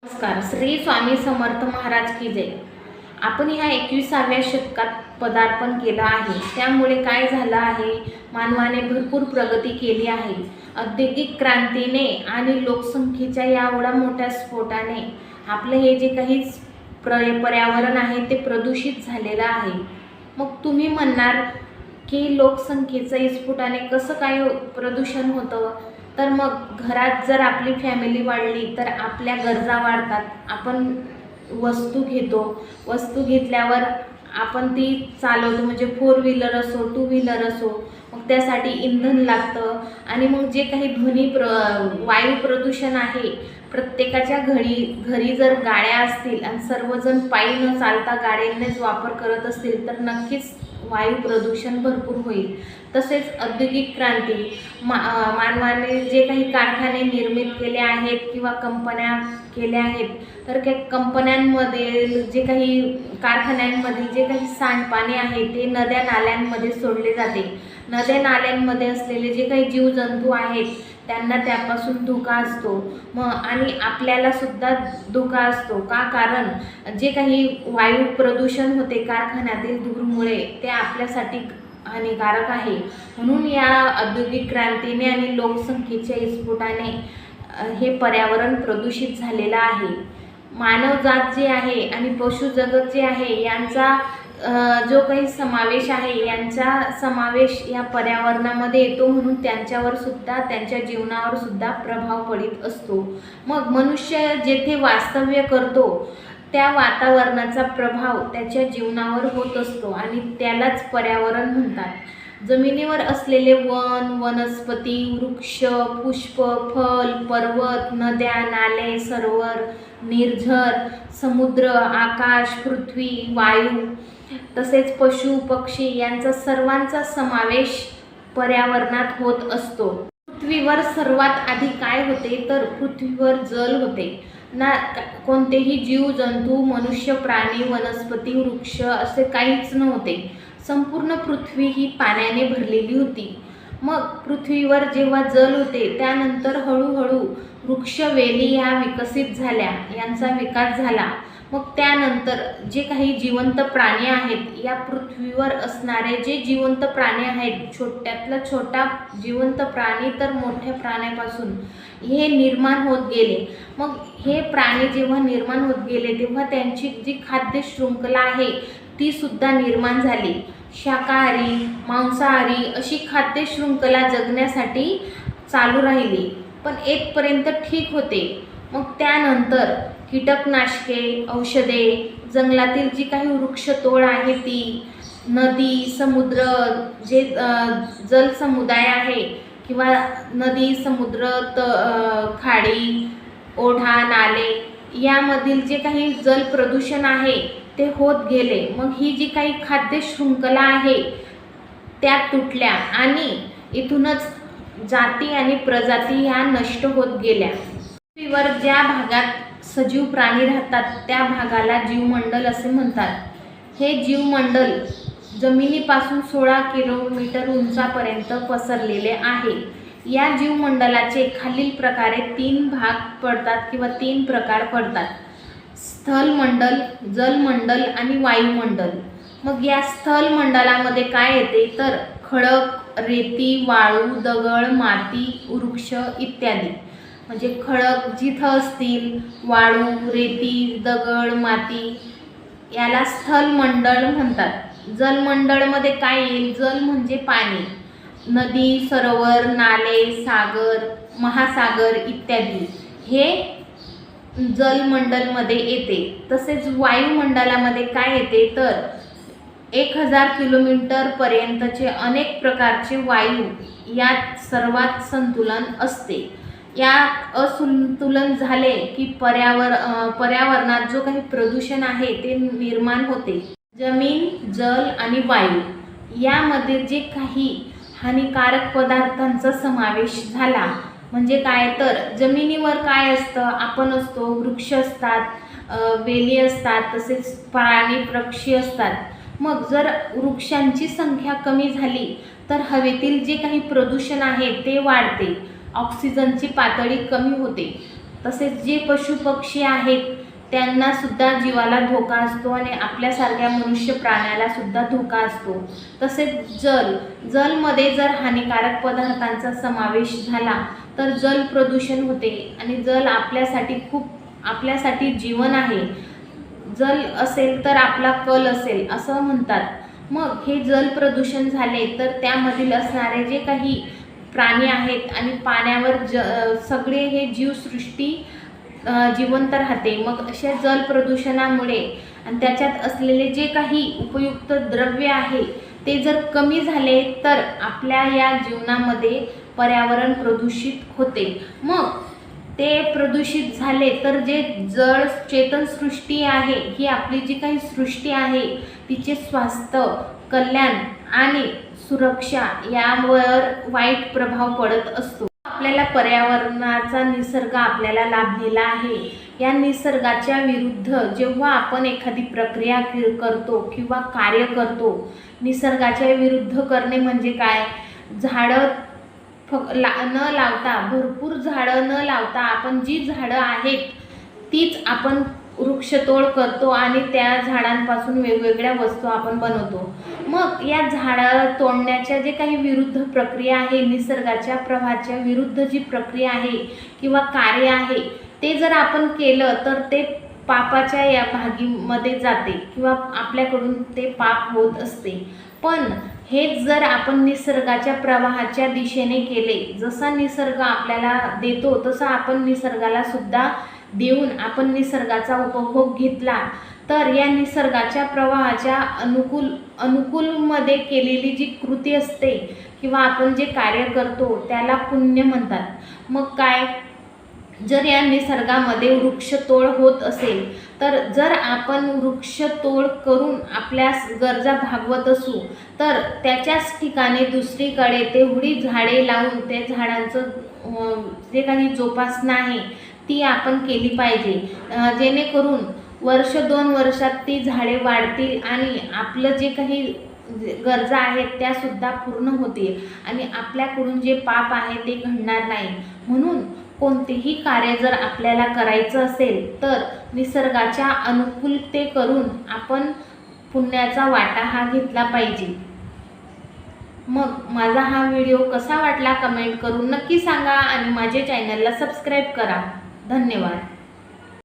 नमस्कार. श्री स्वामी समर्थ महाराज की जय. आपण ह्या 21व्या शतकात पदार्पण केलं आहे. त्यामुळे काय झालं आहे, मानवाने भरपूर प्रगती केली आहे. औद्योगिक क्रांतीने आणि लोकसंख्येच्या या एवढ्या मोठ्या स्फोटाने आपले हे जे काही पर्यावरण आहे ते प्रदूषित झालेलं आहे. मग तुम्ही म्हणणार की लोकसंख्येच्या स्फोटाने कसं काय प्रदूषण होतं? तर मग घरात जर आपली फॅमिली वाढली तर आपल्या गरजा वाढतात. आपण वस्तू घेतो, वस्तू घेतल्यावर आपण ती चालवतो, म्हणजे 4 व्हीलर असो 2 व्हीलर असो, मग त्यासाठी इंधन लागतं. आणि मग जे काही वायू प्रदूषण आहे, प्रत्येकाच्या घरी जर गाड्या असतील आणि सर्वजण पायी न चालता गाड्यांनाच वापर करत असतील तर नक्कीच वायू प्रदूषण भरपूर होईल. तसेच औद्योगिक क्रांती, मानवाने जे काही कारखाने निर्मित केले आहेत किंवा कंपन्या केल्या आहेत, तर त्या कंपन्यांमध्ये जे काही कारखान्यांमध्ये जे काही सांडपाणी आहे ते नद्या नाल्यांमध्ये सोडले जाते. नद्या नाल्यांमध्ये असलेले जे काही जीवजंतू आहेत त्यांना त्यापासून धोका असतो. आणि आपल्याला सुद्धा धोका असतो. का? कारण जे काही वायू प्रदूषण होते कारखान्यातील धूरमुळे ते आपल्यासाठी हानिकारक आहे. म्हणून या औद्योगिक क्रांतीने आणि लोकसंख्येच्या स्फोटाने हे पर्यावरण प्रदूषित झालेलं आहे. मानवजात जे आहे आणि पशुजगत जे आहे यांचा जो काही समावेश आहे, यांचा समावेश या पर्यावरणामध्ये येतो. म्हणून त्यांच्यावर सुद्धा, त्यांच्या जीवनावर सुद्धा प्रभाव पडत असतो. मग मनुष्य जेथे वास्तव्य करतो त्या वातावरणाचा प्रभाव त्याच्या जीवनावर होत असतो आणि त्यालाच पर्यावरण म्हणतात. जमिनीवर असलेले वन, वनस्पती, वृक्ष, पुष्प, फल, पर्वत, नद्या, नाले, सरोवर, निर्झर, समुद्र, आकाश, पृथ्वी, वायू, तसेच पशु पक्षी यांचा सर्वांचा समावेश पर्यावरणात होत असतो. पृथ्वीवर सर्वात आधी काय होते, तर पृथ्वीवर जल होते ना. कोणतेही जीव जंतू, मनुष्य, प्राणी, वनस्पती, वृक्ष असे काहीच नव्हते. संपूर्ण पृथ्वी ही पाण्याने भरलेली होती. मग पृथ्वीवर जेव्हा जल होते त्यानंतर हळूहळू वृक्ष, वेली ह्या विकसित झाल्या, यांचा विकास झाला. मग त्यानंतर जे काही जिवंत प्राणी आहेत, या पृथ्वीवर असणारे जे जिवंत प्राणी आहेत, छोट्यातला छोटा जिवंत प्राणी तर मोठ्या प्राण्यापासून हे निर्माण होत गेले. मग हे प्राणी जेव्हा निर्माण होत गेले तेव्हा त्यांची जी खाद्य शृंखला आहे ती सुद्धा निर्माण झाली. शाकाहारी, मांसाहारी अशी खाद्य शृंखला जगण्यासाठी चालू राहिली. पण येथपर्यंत ठीक होते. मग त्यानंतर कीटकनाशके, औषधे, जंगलातील जी काही वृक्षतोड आहे ती, नदी, समुद्र, जे जलसमुदाय आहे किंवा नदी, समुद्र, खाडी, ओढा, नाले यामधील जे काही जल प्रदूषण आहे ते होत गेले. मग ही जी काही खाद्य शृंखला आहे त्या तुटल्या आणि इथूनच जाती आणि प्रजाती ह्या नष्ट होत गेल्या. पृथ्वीवर ज्या भागात सजीव प्राणी राहतात त्या भागाला जीवमंडल असे म्हणतात. हे जीवमंडल जमिनीपासून 16 किलोमीटर उंचापर्यंत पसरलेले आहे. या जीवमंडलाचे खालील प्रकारे 3 भाग पडतात किंवा 3 प्रकार पडतात: स्थलमंडल, जलमंडल आणि वायुमंडल. मग या स्थलमंडलामध्ये काय येते, तर खडक, रेती, वाळू, दगड, माती, वृक्ष इत्यादी. म्हणजे खडक जिथं असतील, वाळू, रेती, दगड, माती याला स्थलमंडल म्हणतात. जलमंडळमध्ये काय येईल, जल म्हणजे पाणी, नदी, सरोवर, नाले, सागर, महासागर इत्यादी हे जलमंडलमध्ये येते. तसेच वायुमंडलामध्ये काय येते, तर 1000 किलोमीटरपर्यंतचे अनेक प्रकारचे वायू यात सर्वात संतुलन असते. यात असंतुलन झाले की पर्यावरणात जो काही प्रदूषण आहे ते निर्माण होते. जमीन, जल आणि वायू यामध्ये जे काही हानिकारक पदार्थांचा समावेश झाला. म्हणजे काय, तर जमिनीवर काय असतं, आपण असतो, वृक्ष असतात, वेली असतात, तसेच प्राणी पक्षी असतात. मग जर वृक्षांची संख्या कमी झाली तर हवेतील जे काही प्रदूषण आहे ते वाढते, ऑक्सिजनची पातळी कमी होते. तसेच जे पशु पक्षी आहेत त्यांना सुद्धा जीवाला धोका असतो आणि आपल्यासारख्या मनुष्य प्राण्याला सुद्धा धोका असतो। तसेच जलमध्ये जर हानिकारक पदार्थांचा समावेश झाला तर जल प्रदूषण होते आणि जल आपल्यासाठी जीवन आहे। जल असेल तर आपला कल असेल असं म्हणतात। मग हे जल प्रदूषण झाले तर त्यामधील असणारे जे काही प्राणी आहेत आणि पाण्यावर सगळे हे जीवसृष्टी जिवंत राहते। मग अशा जल प्रदूषणामुळे आणि त्याच्यात असलेले जे काही उपयुक्त द्रव्य आहे ते जर कमी झाले तर आपल्या या जीवनामध्ये पर्यावरण प्रदूषित होते। मग ते प्रदूषित झाले तर जे जड चेतन सृष्टी आहे ही आपली जी काही सृष्टी आहे तिचे स्वास्थ्य, कल्याण आणि सुरक्षा यावर वाईट प्रभाव पडत असतो। आपल्याला पर्यावरणाचा निसर्ग आपल्याला लाभलेला आहे। या निसर्गाच्या विरुद्ध जेव्हा आपण एखादी प्रक्रिया करतो किंवा कार्य करतो, निसर्गाच्या विरुद्ध करणे म्हणजे काय? झाडं न लावता, भरपूर झाडं न लावता आपण जी झाडं आहेत तीच आपण वृक्षतोड करतो आणि त्या झाडांपासून वेगवेगळ्या वस्तू आपण बनवतो। मग या झाडं तोडण्याच्या जे काही विरुद्ध प्रक्रिया आहे, निसर्गाच्या प्रवाहाच्या विरुद्ध जी प्रक्रिया आहे किंवा कार्य आहे ते जर आपण केलं तर ते पापाच्या या भागीमध्ये जाते किंवा आपल्याकडून ते पाप होत असते। पण हेच जर आपण निसर्गाच्या प्रवाहाच्या दिशेने केले, जसा निसर्ग आपल्याला देतो तसा आपण निसर्गाला सुद्धा देऊन आपण निसर्गाचा उपभोग घेतला तर या निसर्गाच्या प्रवाहाच्या अनुकूलमध्ये केलेली जी कृती असते किंवा आपण जे कार्य करतो त्याला पुण्य म्हणतात। मग काय, जर या निसर्गामध्ये वृक्षतोड होत असेल तर जर आपण वृक्षतोड करून आपल्या गरजा भागवत असू तर त्याच्याच ठिकाणी दुसरीकडे तेवढी झाडे लावून त्या झाडांचं जे काही जोपासना आहे ती आपण केली पाहिजे, जेणेकरून वर्ष 2 वर्षात ती झाडे वाढतील आणि आपलं जे काही गरजा आहेत त्या सुद्धा पूर्ण होतील आणि आपल्याकडून जे पाप आहे ते घडणार नाही। म्हणून कोणतेही कार्य जर आपल्याला करायचं असेल तर निसर्गाच्या अनुकूलते करून आपण पुण्याचा वाटा हा घेतला पाहिजे। मग माझा हा व्हिडिओ कसा वाटला कमेंट करून नक्की सांगा आणि माझे चॅनलला सबस्क्राईब करा। धन्यवाद।